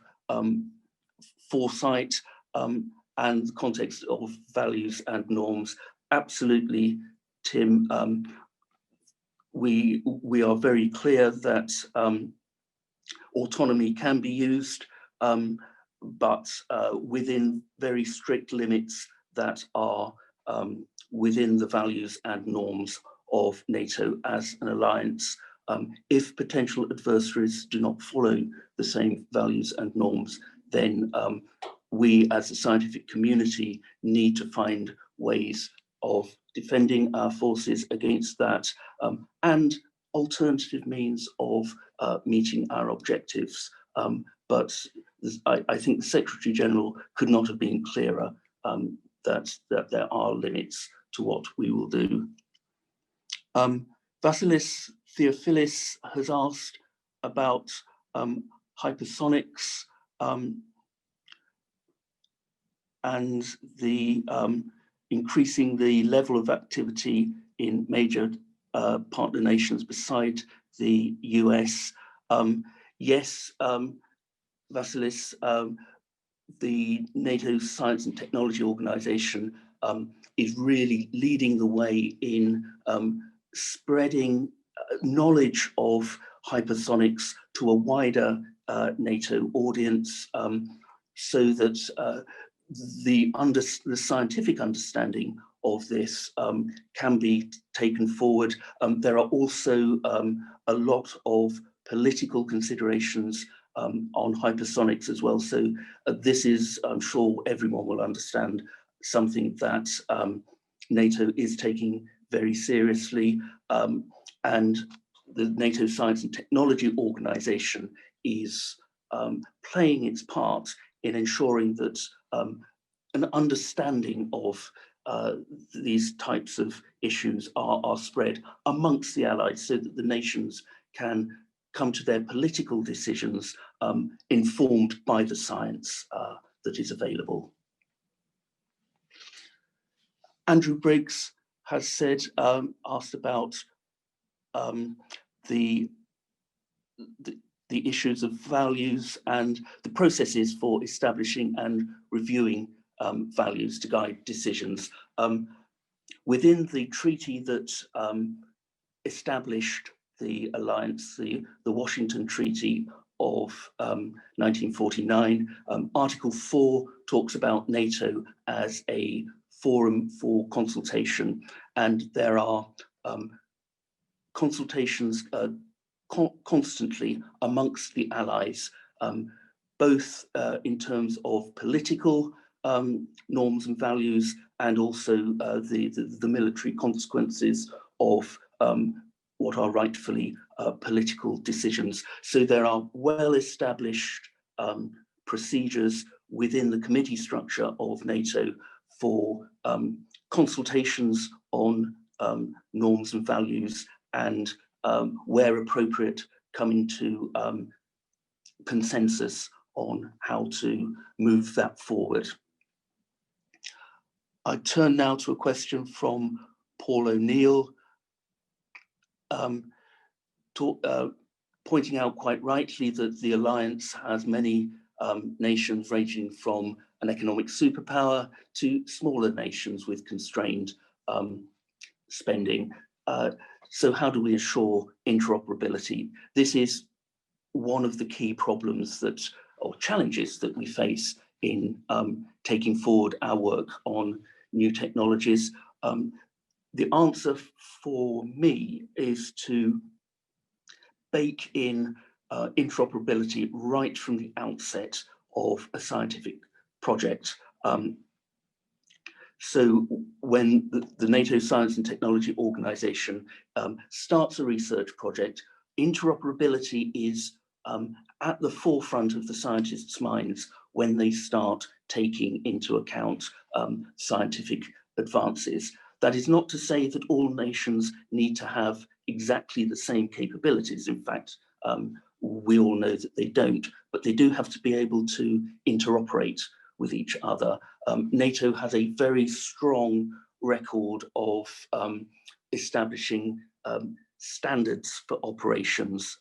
foresight and the context of values and norms. Absolutely, Tim. We are very clear that autonomy can be used, but within very strict limits that are within the values and norms of NATO as an alliance. If potential adversaries do not follow the same values and norms, then we as a scientific community need to find ways of defending our forces against that, and alternative means of meeting our objectives. But I think the Secretary General could not have been clearer that there are limits to what we will do. Vasilis Theophilis has asked about hypersonics and the increasing the level of activity in major partner nations beside the US. Yes, Vasilis, the NATO Science and Technology Organization is really leading the way in spreading knowledge of hypersonics to a wider NATO audience, so that the scientific understanding of this can be taken forward. There are also a lot of political considerations on hypersonics as well. So this is, I'm sure everyone will understand, something that NATO is taking very seriously. And the NATO Science and Technology Organization is playing its part in ensuring that an understanding of these types of issues are spread amongst the allies, so that the nations can come to their political decisions informed by the science that is available. Andrew Briggs has said, asked about the issues of values and the processes for establishing and reviewing values to guide decisions. Within the treaty that established the alliance, the Washington Treaty of 1949, Article 4 talks about NATO as a forum for consultation, and there are consultations constantly amongst the allies, both in terms of political norms and values, and also the military consequences of what are rightfully political decisions. So there are well-established procedures within the committee structure of NATO for consultations on norms and values, and where appropriate, coming to consensus on how to move that forward. I turn now to a question from Paul O'Neill, pointing out quite rightly that the alliance has many nations ranging from an economic superpower to smaller nations with constrained spending. So how do we ensure interoperability? This is one of the key problems that, or challenges that we face in taking forward our work on new technologies. The answer for me is to bake in interoperability right from the outset of a scientific project. So when the NATO Science and Technology Organization starts a research project, interoperability is at the forefront of the scientists' minds when they start taking into account scientific advances. That is not to say that all nations need to have exactly the same capabilities. In fact, we all know that they don't, but they do have to be able to interoperate with each other. NATO has a very strong record of establishing standards for operations.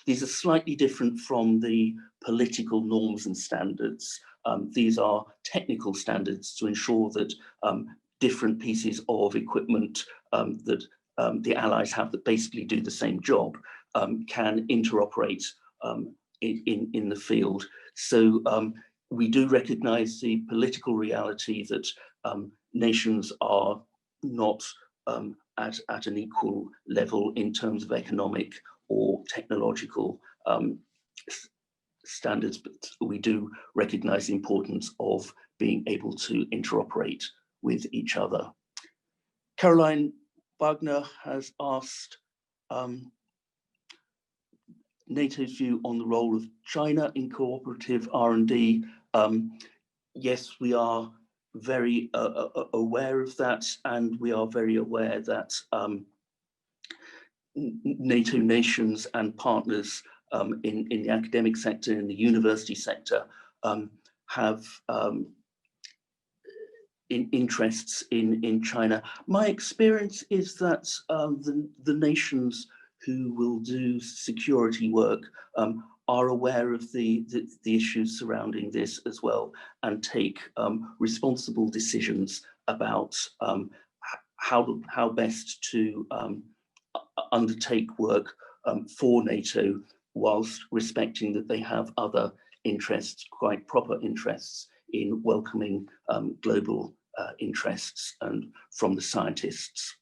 These are slightly different from the political norms and standards. These are technical standards to ensure that different pieces of equipment that the allies have that basically do the same job can interoperate in the field. So we do recognize the political reality that nations are not at an equal level in terms of economic or technological standards, but we do recognize the importance of being able to interoperate with each other. Caroline Wagner has asked NATO's view on the role of China in cooperative R&D. Yes, we are very aware of that, and we are very aware that NATO nations and partners in the academic sector, in the university sector, have interests in China. My experience is that the nations who will do security work are aware of the issues surrounding this as well, and take responsible decisions about how best to undertake work for NATO, whilst respecting that they have other interests, quite proper interests, in welcoming global interests and from the scientists.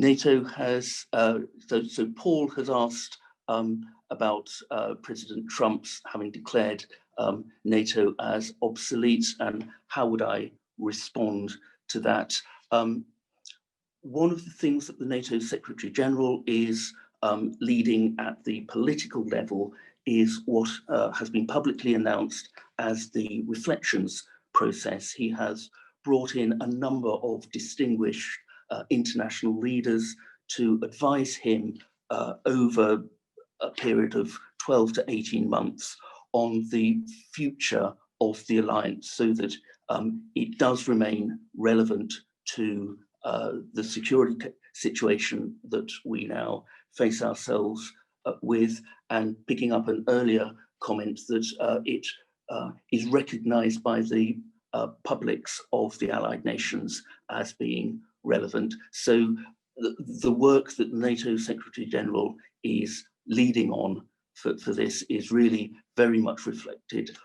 NATO has, so Paul has asked about President Trump's having declared NATO as obsolete, and how would I respond to that? One of the things that the NATO Secretary General is leading at the political level is what has been publicly announced as the reflections process. He has brought in a number of distinguished international leaders to advise him over a period of 12 to 18 months on the future of the alliance, so that it does remain relevant to the security situation that we now face ourselves with, and picking up an earlier comment that it is recognized by the publics of the allied nations as being relevant. So the work that the NATO Secretary General is leading on for this is really very much reflected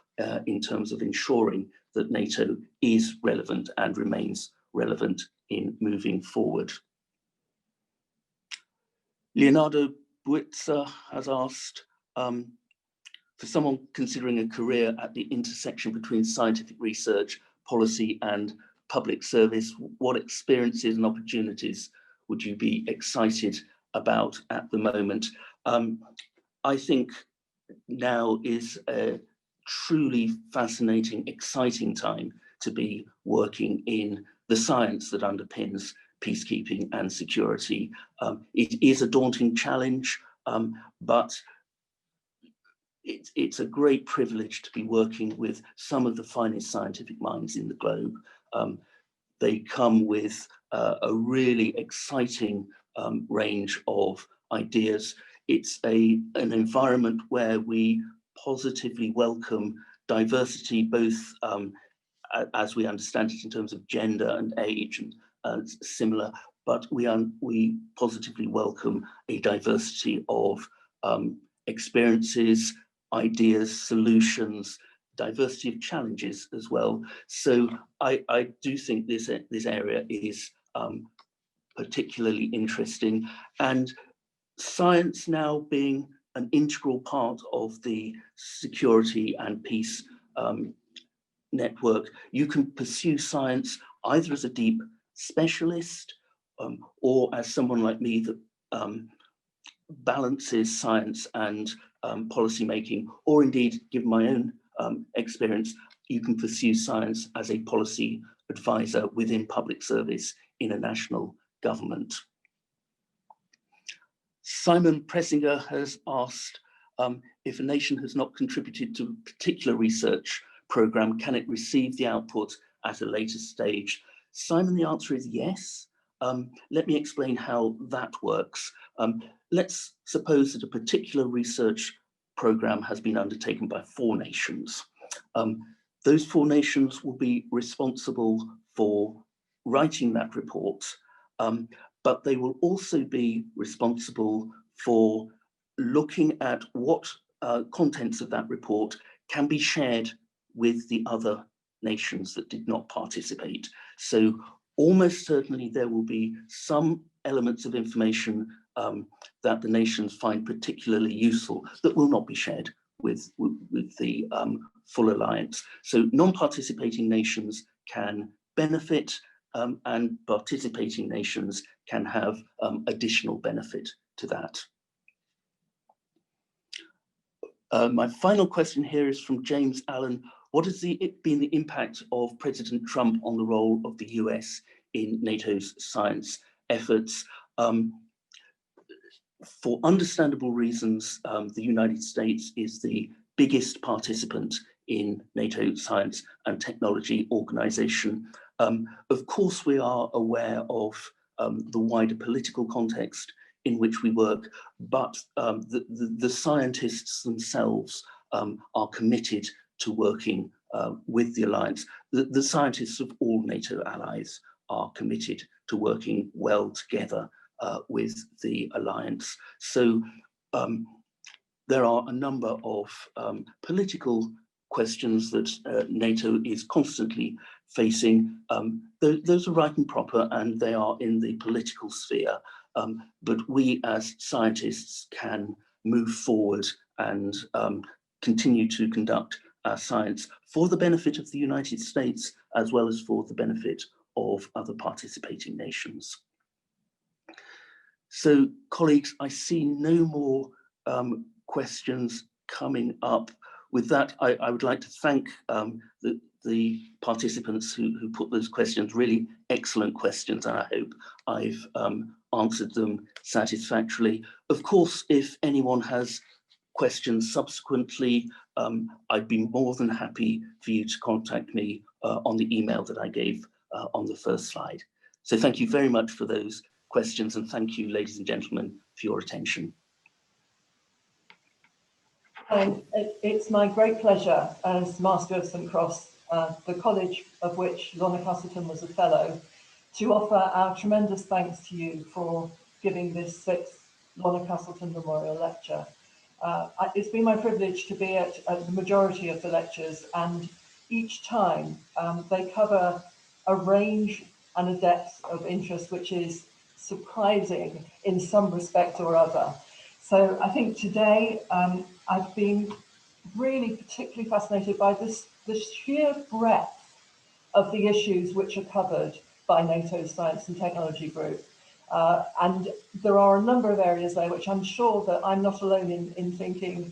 in terms of ensuring that NATO is relevant and remains relevant in moving forward. Leonardo Buitza has asked, for someone considering a career at the intersection between scientific research, policy, and public service, what experiences and opportunities would you be excited about at the moment? I think now is a truly fascinating, exciting time to be working in the science that underpins peacekeeping and security. It is a daunting challenge, but it's a great privilege to be working with some of the finest scientific minds in the globe. They come with a really exciting range of ideas. It's an environment where we positively welcome diversity, both as we understand it in terms of gender and age and similar, but we positively welcome a diversity of experiences, ideas, solutions, diversity of challenges as well. So I do think this area is particularly interesting, and science now being an integral part of the security and peace network, you can pursue science either as a deep specialist or as someone like me that balances science and policy making, or indeed, given my own experience, you can pursue science as a policy advisor within public service in a national government. Simon Pressinger has asked, if a nation has not contributed to a particular research program, can it receive the output at a later stage? Simon, the answer is yes. Let me explain how that works. Let's suppose that a particular research program has been undertaken by 4 nations. Those 4 nations will be responsible for writing that report, but they will also be responsible for looking at what contents of that report can be shared with the other nations that did not participate. So almost certainly there will be some elements of information that the nations find particularly useful that will not be shared with the full alliance. So non-participating nations can benefit and participating nations can have additional benefit to that. My final question here is from James Allen. What has been the impact of President Trump on the role of the US in NATO's science efforts? For understandable reasons, the United States is the biggest participant in NATO Science and Technology Organization. Of course, we are aware of the wider political context in which we work, but the scientists themselves are committed to working with the alliance. The scientists of all NATO allies are committed to working well together with the alliance. So there are a number of political questions that NATO is constantly facing. Those are right and proper, and they are in the political sphere. But we as scientists can move forward and continue to conduct our science for the benefit of the United States, as well as for the benefit of other participating nations. So, colleagues, I see no more questions coming up. With that, I would like to thank the participants who put those questions, really excellent questions, and I hope I've answered them satisfactorily. Of course, if anyone has questions subsequently, I'd be more than happy for you to contact me on the email that I gave on the first slide. So thank you very much for those questions, and thank you, ladies and gentlemen, for your attention. It's my great pleasure as Master of St. Cross, the college of which Lorna Casselton was a fellow, to offer our tremendous thanks to you for giving this 6th Lorna Casselton Memorial Lecture. It's been my privilege to be at the majority of the lectures, and each time they cover a range and a depth of interest which is surprising in some respect or other. So I think today I've been really particularly fascinated by the sheer breadth of the issues which are covered by NATO's Science and Technology Group. And there are a number of areas there which I'm sure that I'm not alone in thinking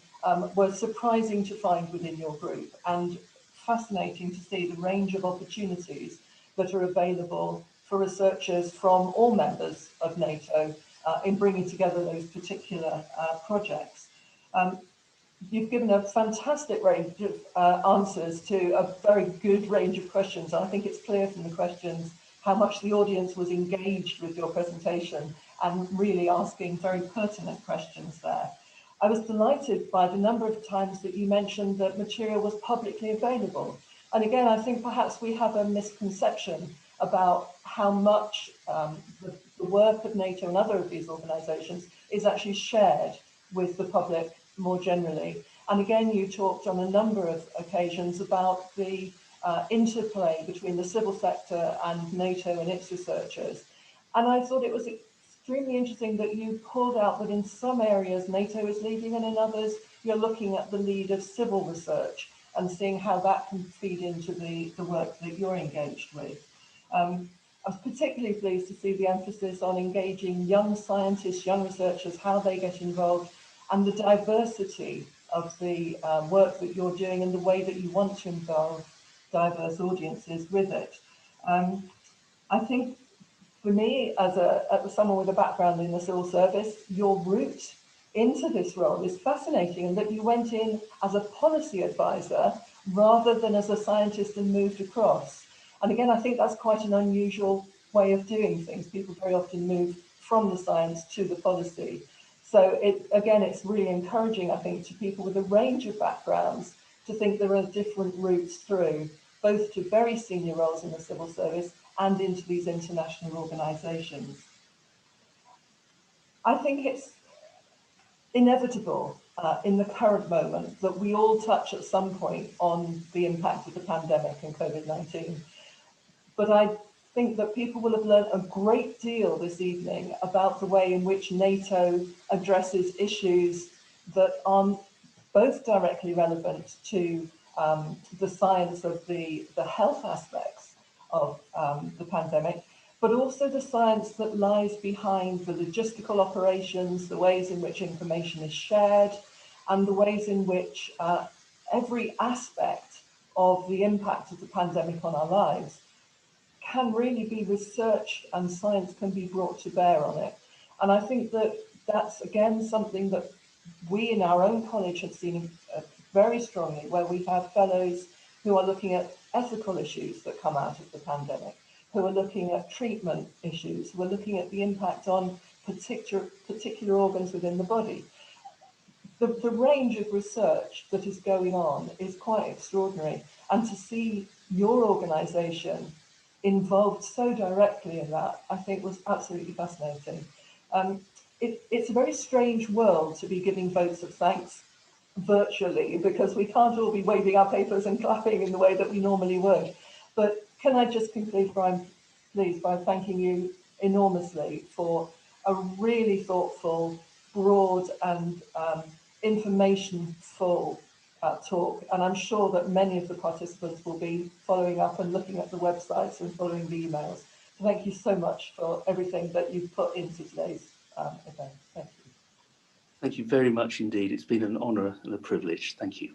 were surprising to find within your group, and fascinating to see the range of opportunities that are available for researchers from all members of NATO in bringing together those particular projects. You've given a fantastic range of answers to a very good range of questions. I think it's clear from the questions how much the audience was engaged with your presentation and really asking very pertinent questions there. I was delighted by the number of times that you mentioned that material was publicly available. And again, I think perhaps we have a misconception about how much the work of NATO and other of these organisations is actually shared with the public more generally. And again, you talked on a number of occasions about the interplay between the civil sector and NATO and its researchers. And I thought it was extremely interesting that you pulled out that in some areas NATO is leading, and in others you're looking at the lead of civil research and seeing how that can feed into the work that you're engaged with. I was particularly pleased to see the emphasis on engaging young scientists, young researchers, how they get involved, and the diversity of the work that you're doing and the way that you want to involve diverse audiences with it. I think for me, as someone with a background in the civil service, your route into this role is fascinating, and that you went in as a policy advisor rather than as a scientist and moved across. And again, I think that's quite an unusual way of doing things. People very often move from the science to the policy. So it's really encouraging, I think, to people with a range of backgrounds to think there are different routes through, both to very senior roles in the civil service and into these international organisations. I think it's inevitable in the current moment that we all touch at some point on the impact of the pandemic and COVID-19. But I think that people will have learned a great deal this evening about the way in which NATO addresses issues that aren't both directly relevant to the science of the health aspects of the pandemic, but also the science that lies behind the logistical operations, the ways in which information is shared, and the ways in which every aspect of the impact of the pandemic on our lives can really be researched, and science can be brought to bear on it. And I think that that's, again, something that we in our own college have seen very strongly, where we have fellows who are looking at ethical issues that come out of the pandemic, who are looking at treatment issues, who are looking at the impact on particular organs within the body. The range of research that is going on is quite extraordinary. And to see your organisation involved so directly in that, I think was absolutely fascinating. It's a very strange world to be giving votes of thanks virtually, because we can't all be waving our papers and clapping in the way that we normally would. But can I just conclude, Bryan, please, by thanking you enormously for a really thoughtful, broad and information-full talk. And I'm sure that many of the participants will be following up and looking at the websites and following the emails. So thank you so much for everything that you've put into today's event. Thank you. Thank you very much indeed. It's been an honour and a privilege. Thank you.